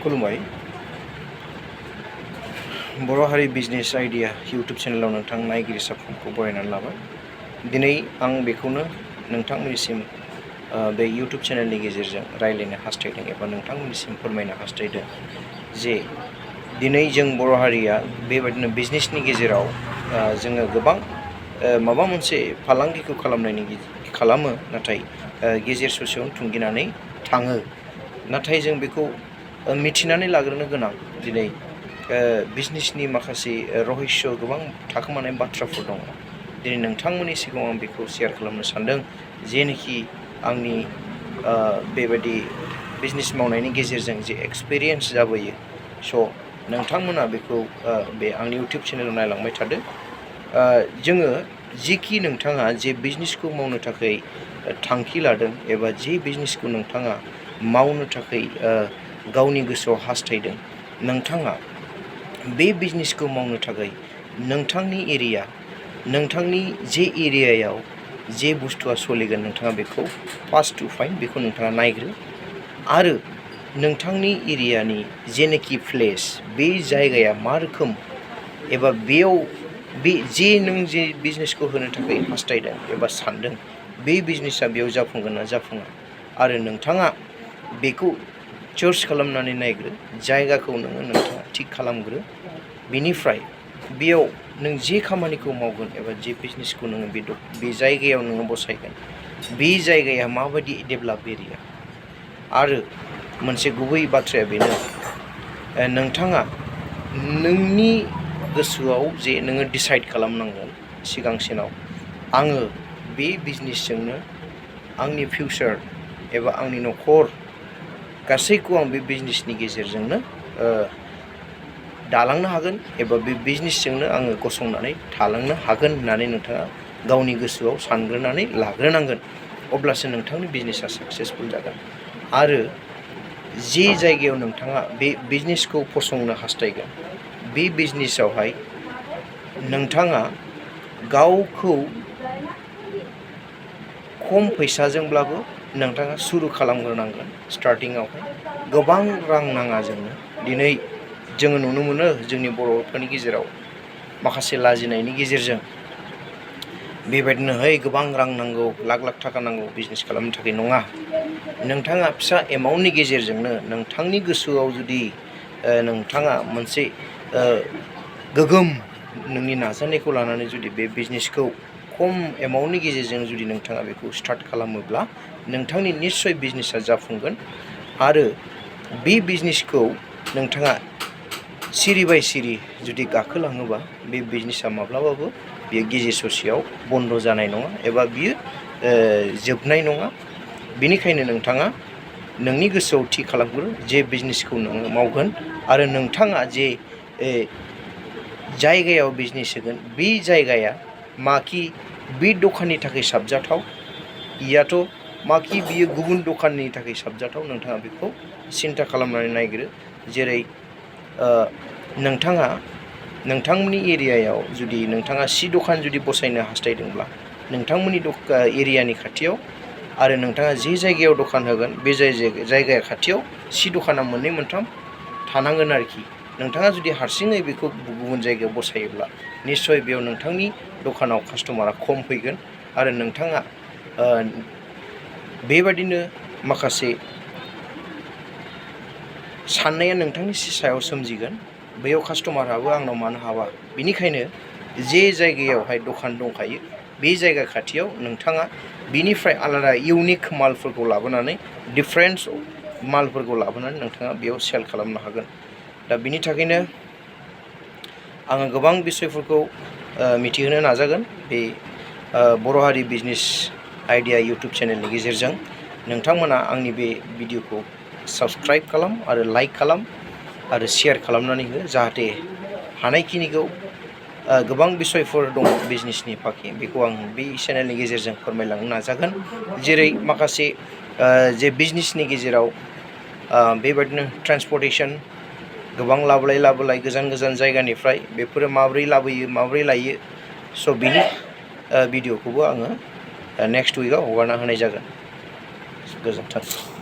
खुलुमबाय बर' हारि business idea YouTube चेनेलाव नोंथां नायगिरि साफ्रोमखौ बरायनानै लाबाय। दिनै आं बेखौनो नोंथांमोननिसिम बे यूट्यूब चेनेलनि गेजेरजों रायज्लायनो हास्थायदों एबा नोंथांमोननिसिम फोरमायनो हास्थायदों जे दिनै जों बर' हारिया बेबायदिनो बिजनेसनि गेजेराव जोङो गोबां माबा मोनसे फालांगिखौ खालामो नाथाय गेजेर ससेयावनो थुंगिनानै थाङो। नाथाय जों बेखौ मिथिनानै लाग्रोनो गोनां दिनै बिजनेसनि माखासे रहस्य गोबां थाखोमानाय बाथ्राफोर दङ। दिनै नोंथांमोननि सिगाङाव आं बेखौ शेयार खालामनो सानदों जेनोखि आंनि बेबायदि बिजनेस मावनायनि गेजेरजों जे एक्सपिरियेन्स जाबोयो। स' नोंथांमोना बेखौ बे आंनि यूट्यूब चेनेलाव नायलांबाय थादो। जोङो जिखि नोंथाङा जे बिजनेसखौ मावनो थाखाय थांखि लादों एबा जे बिजनेसखौ नोंथाङा मावनो थाखाय गावनि गोसोआव हास्थायदों, नोंथाङा बे बिजनेसखौ मावनो थाखाय नोंथांनि एरिया, नोंथांनि जे एरियायाव जे बुस्थुआ सोलिगोन नोंथाङा बेखौ फार्स्ट टु फाइन्ड बेखौ नोंथाङा नायग्रो। आरो नोंथांनि एरियानि जेनोखि प्लेस, बे जायगाया मा रोखोम एबा बेयाव जे नों जे बिजनेसखौ होनो थाखाय हास्थायदों एबा सानदों बे बिजनेसा बेयाव जाफुंगोन ना जाफुङा। आरो नोंथाङा बेखौ सार्च खालामनानै नायग्रो, जायगाखौ नोंथाङा थिग खालामग्रो। बेनिफ्राय बेयाव नों जे खामानिखौ मावगोन एबा जे बिजनेसखौ नोङो बे जायगायाव नोङो बसायगोन, बे जायगाया माबायदि डेभेलप एरिया। आरो मोनसे गुबै बाथ्राया बेनो, नोंथाङा नोंनि गोसोआव जे नोङो डिसाइड खालामनांगोन सिगांसिनाव, आङो बे बिजनेसजोंनो आंनि फिउचार एबा आंनि न'खर गासैखौ आं बे बिजनेसनि गेजेरजोंनो दालांनो हागोन एबा बे बिजनेसजोंनो आङो गसंनानै थालांनो हागोन होननानै नोंथाङा गावनि गोसोआव सानग्रोनानै लाग्रोनांगोन। अब्लासो नोंथांनि बिजनेसा साक्सेसफुल जागोन। आरो जे जायगायाव नोंथाङा बे बिजनेसखौ फसंनो हास्थायगोन, बे बिजनेसावहाय नोंथाङा गावखौ खम फैसाजोंब्लाबो नोंथाङा सुरु खालामग्रोनांगोन। स्टार्टिंआवहाय गोबां रां नाङा जोंनो। दिनै जोङो नुनो मोनो जोंनि बर'फोरनि गेजेराव माखासे लाजिनायनि गेजेरजों बेबायदिनो गोबां रां नांगौ, लाख लाख थाखा नांगौ बिजनेस खालामनो थाखाय। नङा, नोंथाङा फिसा एमाउन्टनि गेजेरजोंनो नोंथांनि गोसोआव जुदि नोंथाङा मोनसे गोगोम नोंनि नाजानायखौ लानानै जुदि बे बिजनेसखौ खम एमाउन्टनि गेजेरजों जुदि नोंथाङा बेखौ स्टार्ट खालामोब्ला नोंथांनि निस्सय बिजनेसा जाफुंगोन। आरो बे बिजनेसखौ नोंथाङा सिरि बाय सिरि जुदि गाखोलाङोबा बे बिजनेसा माब्लाबाबो बेयो गेजेर ससेयाव बन्द' जानाय नङा एबा बियो जोबनाय नङा। बेनिखायनो नोंथाङा नोंनि गोसोआव थि खालामग्रो जे बिजनेसखौ नोङो मावगोन। आरो नोंथाङा जे जायगायाव बिजनेस होगोन, बे जायगाया माखि बे दखाननि थाखाय साबजाथाव, इयाथ' माखि बियो गुबुन दखाननि थाखाय साबजाथाव, नोंथाङा बेखौ सिन्था खालामनानै नायग्रो। जेरै नोंथाङा नोंथांमोननि एरियायाव जुदि नोंथाङा सि दखान जुदि बसायनो हास्थायदोंब्ला नोंथांमोननि एरियानि खाथियाव आरो नोंथाङा जे जायगायाव दखान होगोन बे जायगाया खाथियाव सि दखाना मोननै मोनथाम थानांगोन आरोखि। नोंथाङा जुदि हारसिङै बेखौ गुबुन जायगायाव बसायोब्ला निस्सय बेयाव नोंथांनि दखानाव कास्टमारा खम फैगोन। आरो नोंथाङा बेबादिनो माखासे साननाया नोंथांनि सायाव सोमजिगोन, बेयाव कास्टमाराबो आंनाव मानो हाबा। बेनिखायनो जे जायगायावहाय दखान दंखायो बे जायगा खाथियाव नोंथाङा बिनिफ्राय आलादा इउनिक मालफोरखौ लाबोनानै, डिफारेन्स मालफोरखौ लाबोनानै नोंथाङा बेयाव सेल खालामनो हागोन। दा बिनि थाखायनो आङो गोबां बिसयफोरखौ मिथिहोनो नाजागोन बे बर' हारि बिजनेस आइडिया यूट्यूब चेनेलनि गेजेरजों। नोंथांमोना आंनि बे भिडिअखौ साबस्क्राइब खालाम आरो लाइक खालाम आरो शेयार खालामनानै हो, जाहाथे हानायखिनिखौ गोबां बिसयफोर दङ बिजनेसनि फाखि, बेखौ आं बे चेनेलनि गेजेरजों फोरमायलांनो नाजागोन। जेरै माखासे जे बिजनेसनि गेजेराव बेबायदिनो ट्रेन्सपर्टेसन, गोबां लाबोलाय लाबोलाय गोजान गोजान जायगानिफ्राय बेफोरो माबोरै लाबोयो माबोरै लायो। स' बिनि भिडिअखौबो आङो नेक्स्ट उइकआव हगारना होनाय जागोन। गोजोन्थों।